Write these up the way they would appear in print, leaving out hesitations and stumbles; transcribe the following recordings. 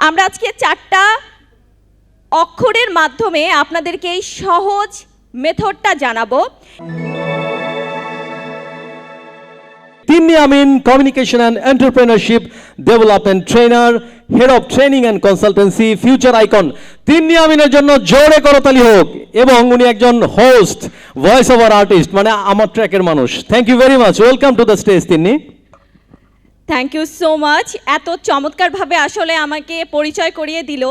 আমরা আজকে 4টা অক্ষরের মাধ্যমে আপনাদেরকে এই সহজ মেথডটা জানাবো। Tinni Amin, communication and entrepreneurship development trainer, head of training and consultancy, future icon. Tinni আমিনের জন্য জোরে করতালি হোক। এবং উনি একজন হোস্ট, ভয়েস ওভার আর্টিস্ট, মানে আমার ট্র্যাকের মানুষ। Thank you very much. Welcome to the stage Tinni. Thank you so much. এত চমৎকারভাবে আসলে আমাকে পরিচয় করিয়ে দিল,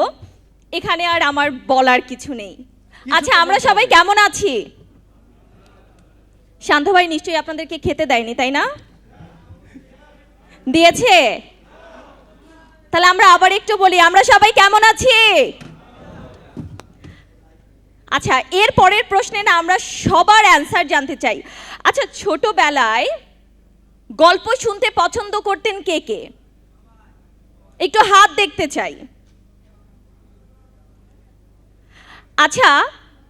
এখানে আর আমার বলার কিছু নেই। আচ্ছা, আমরা সবাই কেমন আছি? শান্ত ভাই নিশ্চয়ই আপনাদেরকে খেতে দেয়নি, তাই না? দিয়েছে? তাহলে আমরা আবার একটু বলি, আমরা সবাই কেমন আছি? আচ্ছা, এর পরের প্রশ্নে না আমরা সবার অ্যান্সার জানতে চাই। আচ্ছা, ছোটবেলায় গল্প শুনতে পছন্দ করতেন কে কে? একটু হাত দেখতে চাই। আচ্ছা,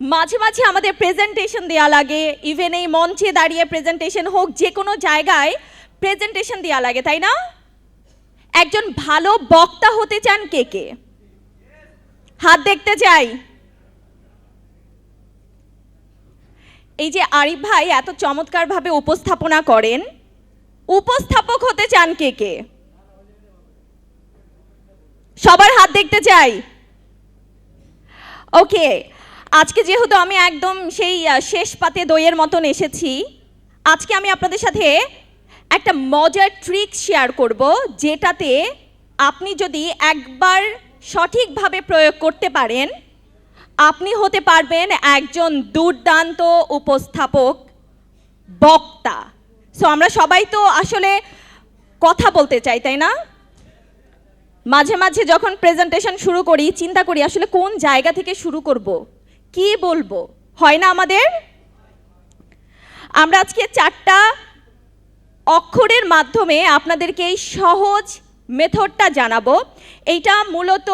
মাঝে মাঝে আমাদের প্রেজেন্টেশন দেওয়া লাগে, ইভেন এই মঞ্চে দাঁড়িয়ে প্রেজেন্টেশন হোক, যে কোনো জায়গায় প্রেজেন্টেশন দেওয়া লাগে, তাই না? একজন ভালো বক্তা হতে চান কে কে? হাত দেখতে চাই। এই যে আরিফ ভাই এত চমৎকারভাবে উপস্থাপনা করেন, উপস্থাপক হতে চান কে কে? সবার হাত দেখতে চাই। ওকে, আজকে যেহেতু আমি একদম সেই শেষ পাতে দইয়ের মতন এসেছি, আজকে আমি আপনাদের সাথে একটা মজার ট্রিক শেয়ার করব, যেটাতে আপনি যদি একবার সঠিকভাবে প্রয়োগ করতে পারেন, আপনি হতে পারবেন একজন দুর্দান্ত উপস্থাপক, বক্তা। সো আমরা সবাই তো আসলে কথা বলতে চাই, তাই না? মাঝে মাঝে যখন প্রেজেন্টেশন শুরু করি, চিন্তা করি আসলে কোন জায়গা থেকে শুরু করব, কি বলবো, হয় না আমাদের? আমরা আজকে 4টা অক্ষরের মাধ্যমে আপনাদেরকে এই সহজ মেথডটা জানাবো। এইটা মূলত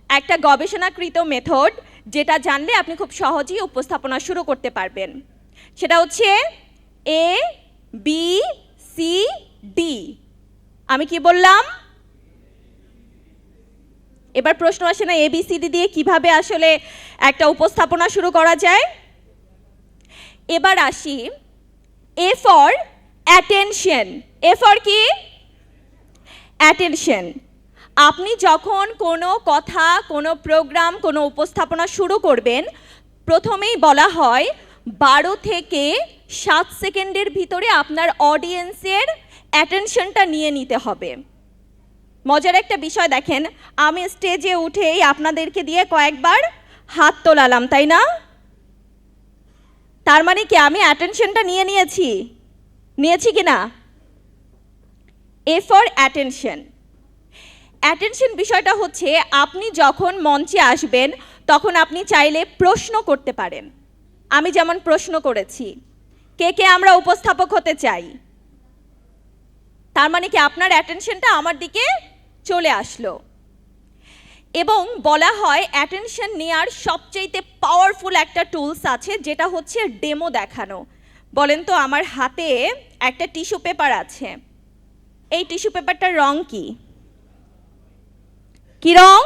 একটা গবেষণাকৃত মেথড, যেটা জানলে আপনি খুব সহজেই উপস্থাপনা শুরু করতে পারবেন। সেটা হচ্ছে ABCD। আমি কি বললাম? এবার প্রশ্ন আসে না, ABCD দিয়ে কিভাবে আসলে একটা উপস্থাপনা শুরু করা যায়? এবার আসি A for attention. A for কি? অ্যাটেনশন। আপনি যখন কোনো কথা, কোনো প্রোগ্রাম, কোনো উপস্থাপনা শুরু করবেন, প্রথমেই বলা হয় 12 থেকে 7 সেকেন্ডের ভিতরে আপনার অডিয়েন্সের অ্যাটেনশনটা নিয়ে নিতে হবে। মজার একটা বিষয় দেখেন, আমি স্টেজে উঠেই আপনাদেরকে দিয়ে কয়েকবার হাত তোলালাম, তাই না? তার মানে কি আমি অ্যাটেনশনটা নিয়েছি কি না? A for attention. অ্যাটেনশন বিষয়টা হচ্ছে, আপনি যখন মঞ্চে আসবেন তখন আপনি চাইলে প্রশ্ন করতে পারেন। আমি যেমন প্রশ্ন করেছি, কে কে আমরা উপস্থাপক হতে চাই? তার মানে কি আপনার অ্যাটেনশনটা আমার দিকে চলে আসলো। এবং বলা হয় অ্যাটেনশন নেওয়ার সবচেয়ে পাওয়ারফুল একটা টুলস আছে, যেটা হচ্ছে ডেমো দেখানো। বলেন তো, আমার হাতে একটা টিস্যু পেপার আছে, এই টিস্যু পেপারটার রং কি? কি রং?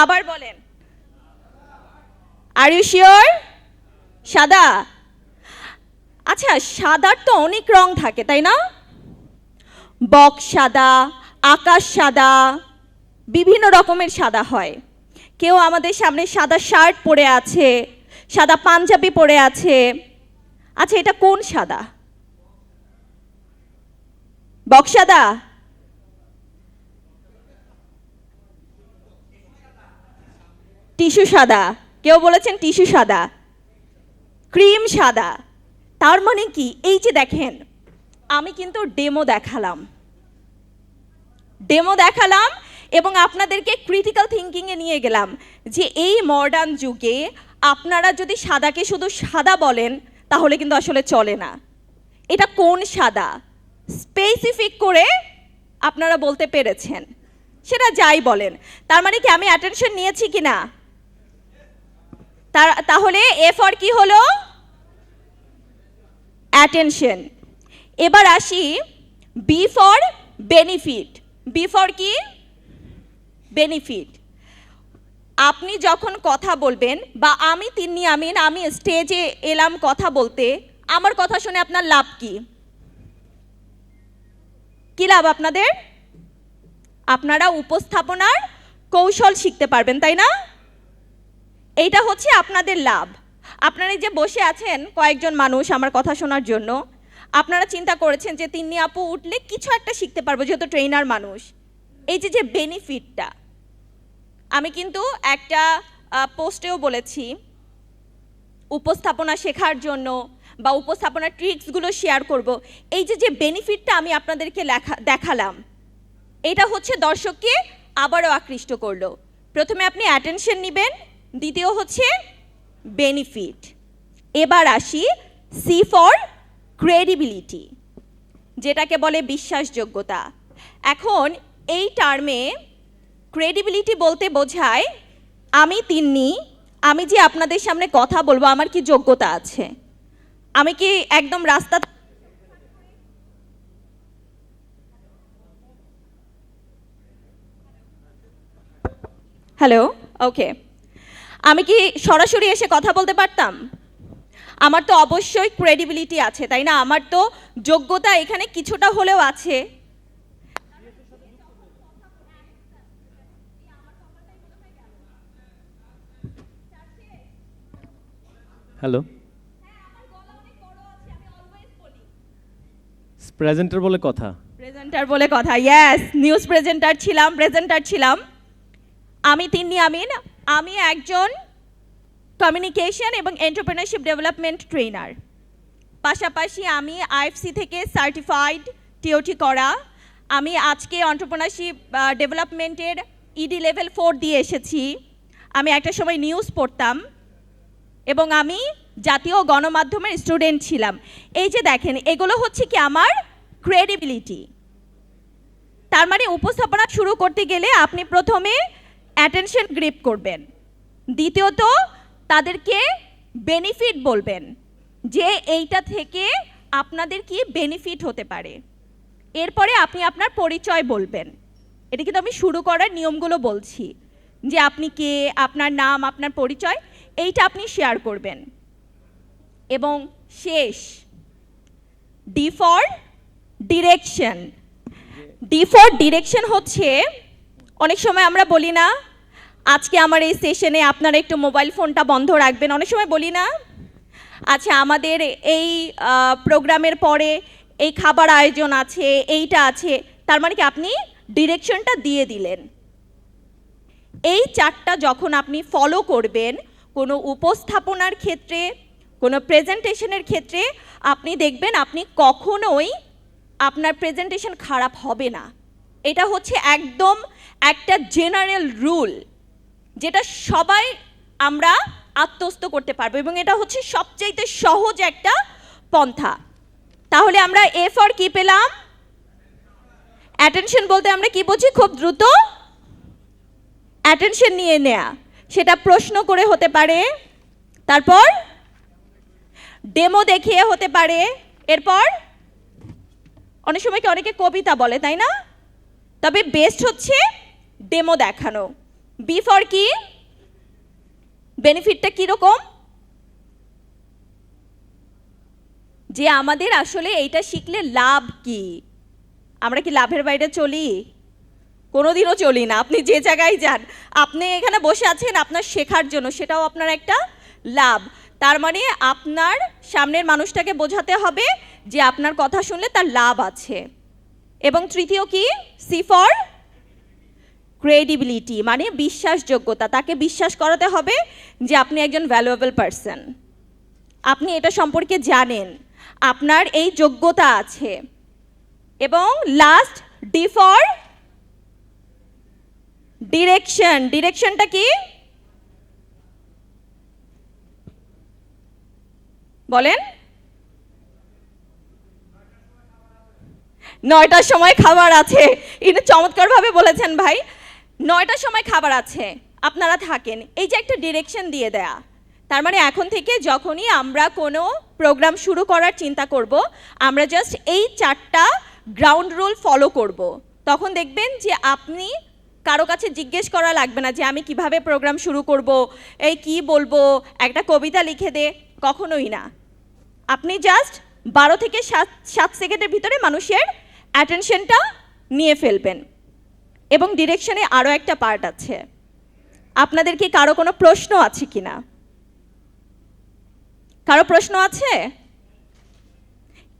আবার বলেন। Are you sure? সাদা? আচ্ছা, সাদার তো অনেক রং থাকে, তাই না? বক্স সাদা, আকাশ সাদা, বিভিন্ন রকমের সাদা হয়। কেউ আমাদের সামনে সাদা শার্ট পরে আছে, সাদা পাঞ্জাবি পরে আছে। আচ্ছা, এটা কোন সাদা? বক্স সাদা? টিস্যু সাদা? কেউ বলেছেন টিস্যু সাদা, ক্রিম সাদা। তার মানে কি, এই যে দেখেন, আমি কিন্তু ডেমো দেখালাম এবং আপনাদেরকে ক্রিটিক্যাল থিঙ্কিংয়ে নিয়ে গেলাম যে এই মডার্ন যুগে আপনারা যদি সাদাকে শুধু সাদা বলেন তাহলে কিন্তু আসলে চলে না। এটা কোন সাদা স্পেসিফিক করে আপনারা বলতে পেরেছেন, সেটা যাই বলেন। তার মানে কি আমি অ্যাটেনশন নিয়েছি কি না? তাহলে A ফর কি হলো? অ্যাটেনশন। এবার আসি B for benefit. B for কি? বেনিফিট। আপনি যখন কথা বলবেন বা আমি তিন্নি আমিন আমি স্টেজে এলাম কথা বলতে, আমার কথা শুনে আপনার লাভ কি? কি লাভ আপনাদের? আপনারা উপস্থাপনার কৌশল শিখতে পারবেন, তাই না? এইটা হচ্ছে আপনাদের লাভ। আপনারা এই যে বসে আছেন কয়েকজন মানুষ আমার কথা শোনার জন্য, আপনারা চিন্তা করেছেন যে তিন্নি আপু উঠলে কিছু একটা শিখতে পারবো যেহেতু ট্রেনার মানুষ। এই যে বেনিফিটটা, আমি কিন্তু একটা পোস্টেও বলেছি, উপস্থাপনা শেখার জন্য বা উপস্থাপনার ট্রিক্সগুলো শেয়ার করব। এই যে বেনিফিটটা আমি আপনাদেরকে দেখালাম, এটা হচ্ছে দর্শককে আবারও আকৃষ্ট করলো। প্রথমে আপনি অ্যাটেনশন নেবেন, দ্বিতীয় হচ্ছে বেনিফিট। এবার আসি সি ফর ক্রেডিবিলিটি, যেটাকে বলে বিশ্বাসযোগ্যতা। এখন এই টার্মে ক্রেডিবিলিটি বলতে বোঝায় আমি তিন্নি, আমি যে আপনাদের সামনে কথা বলবো আমার কি যোগ্যতা আছে, আমি কি একদম রাস্তা হ্যালো ওকে, আমি কি সরাসরি এসে কথা বলতে পারতাম? আমার তো অবশ্যই ক্রেডিবিলিটি আছে, তাই না? আমার তো যোগ্যতা এখানে কিছুটা হলেও আছে। হ্যালো, প্রেজেন্টার বলে কথা। প্রেজেন্টার বলে কথা, ইয়েস, নিউজ প্রেজেন্টার ছিলাম। আমি তিন্নি আমিন, আমি একজন কমিউনিকেশন এবং এন্টারপ্রেনারশিপ ডেভেলপমেন্ট ট্রেনার। পাশাপাশি আমি আইএফসি থেকে সার্টিফাইড টিওটি করা। আমি আজকে এন্টারপ্রেনারশিপ ডেভেলপমেন্টের ইডি লেভেল 4 দিয়ে এসেছি। আমি একটা সময় নিউজ পড়তাম এবং আমি জাতীয় গণমাধ্যমের স্টুডেন্ট ছিলাম। এই যে দেখেন, এগুলো হচ্ছে কি আমার ক্রেডিবিলিটি। তার মানে উপস্থাপনা শুরু করতে গেলে আপনি প্রথমে অ্যাটেনশন গ্রিপ করবেন, দ্বিতীয়ত তাদেরকে বেনিফিট বলবেন যে এইটা থেকে আপনাদের কি বেনিফিট হতে পারে। এরপরে আপনি আপনার পরিচয় বলবেন। এটা কিন্তু আমি শুরু করার নিয়মগুলো বলছি, যে আপনি কে, আপনার নাম, আপনার পরিচয়, এইটা আপনি শেয়ার করবেন। এবং শেষ D for direction. D for direction হচ্ছে, অনেক সময় আমরা বলি না আজকে আমার এই সেশনে আপনারা একটু মোবাইল ফোনটা বন্ধ রাখবেন, অনেক সময় বলি না? আচ্ছা, আমাদের এই প্রোগ্রামের পরে এই খাবার আয়োজন আছে, এইটা আছে, তার মানে কি আপনি ডিরেকশনটা দিয়ে দিলেন। এই চারটা যখন আপনি ফলো করবেন কোনো উপস্থাপনার ক্ষেত্রে, কোনো প্রেজেন্টেশনের ক্ষেত্রে, আপনি দেখবেন আপনি কখনোই আপনার প্রেজেন্টেশন খারাপ হবে না। এটা হচ্ছে একদম একটা জেনারেল রুল, যেটা সবাই আমরা আত্মস্থ করতে পারবো এবং এটা হচ্ছে সবচাইতে সহজ একটা পন্থা। তাহলে আমরা এ ফর কি পেলাম? অ্যাটেনশন বলতে আমরা কি বুঝি? খুব দ্রুত অ্যাটেনশন নিয়ে নেয়া, সেটা প্রশ্ন করে হতে পারে, তারপর ডেমো দেখিয়ে হতে পারে, এরপর অনেক সময় কি অনেকে কবিতা বলে, তাই না? তবে বেস্ট হচ্ছে ডেমো দেখানো। বি ফর কি? বেনিফিটটা কীরকম? যে আমাদের আসলে এইটা শিখলে লাভ কি? আমরা কি লাভের বাইরে চলি? কোনোদিনও চলি না। আপনি যে জায়গায় যান, আপনি এখানে বসে আছেন আপনার শেখার জন্য, সেটাও আপনার একটা লাভ। তার মানে আপনার সামনের মানুষটাকে বোঝাতে হবে যে আপনার কথা শুনলে তার লাভ আছে। এবং তৃতীয় কি? সি ফর ক্রেডিবিলিটি, মানে বিশ্বাসযোগ্যতা। তাকে বিশ্বাস করাতে হবে যে আপনি একজন ভ্যালুয়েবল পারসন, আপনি এটা সম্পর্কে জানেন, আপনার এই যোগ্যতা আছে। এবং লাস্ট ডি ফর ডিরেকশন। ডিরেকশনটা কি বলেন? 9টার সময় খাবার আছে। এটা চমৎকারভাবে বলেছেন ভাই, 9টার সময় খাবার আছে, আপনারা থাকেন। এই যে একটা ডিরেকশন দিয়ে দেয়া, তার মানে এখন থেকে যখনই আমরা কোনো প্রোগ্রাম শুরু করার চিন্তা করব, আমরা জাস্ট এই 4টা গ্রাউন্ড রুল ফলো করব। তখন দেখবেন যে আপনি কারো কাছে জিজ্ঞেস করা লাগবে না যে আমি কিভাবে প্রোগ্রাম শুরু করব, এই কি বলবো, একটা কবিতা লিখে দে, কখনোই না। আপনি জাস্ট 12 থেকে 7 সেকেন্ডের ভিতরে মানুষের অ্যাটেনশনটা নিয়ে ফেলবেন। এবং ডিরেকশনে আরও একটা পার্ট আছে। আপনাদের কি কারো কোনো প্রশ্ন আছে কিনা? কারো প্রশ্ন আছে?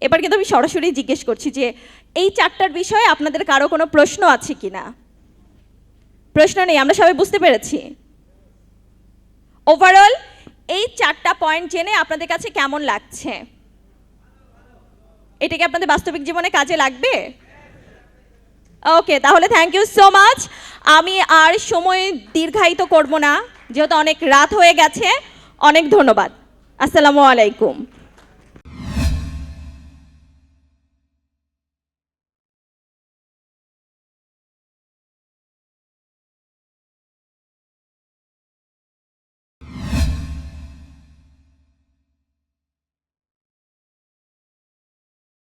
এবার কিন্তু আমি সরাসরি জিজ্ঞেস করছি যে এই 4টার বিষয়ে আপনাদের কারো কোনো প্রশ্ন আছে কিনা? প্রশ্ন নেই, আমরা সবাই বুঝতে পেরেছি। ওভারঅল এই 4টা পয়েন্ট জেনে আপনাদের কাছে কেমন লাগছে? এটা কি আপনাদের বাস্তবিক জীবনে কাজে লাগবে? ওকে, তাহলে থ্যাংক ইউ সো মাচ। আমি আর সময় দীর্ঘায়িত করব না, যেহেতু অনেক রাত হয়ে গেছে। অনেক ধন্যবাদ। আসসালামু আলাইকুম।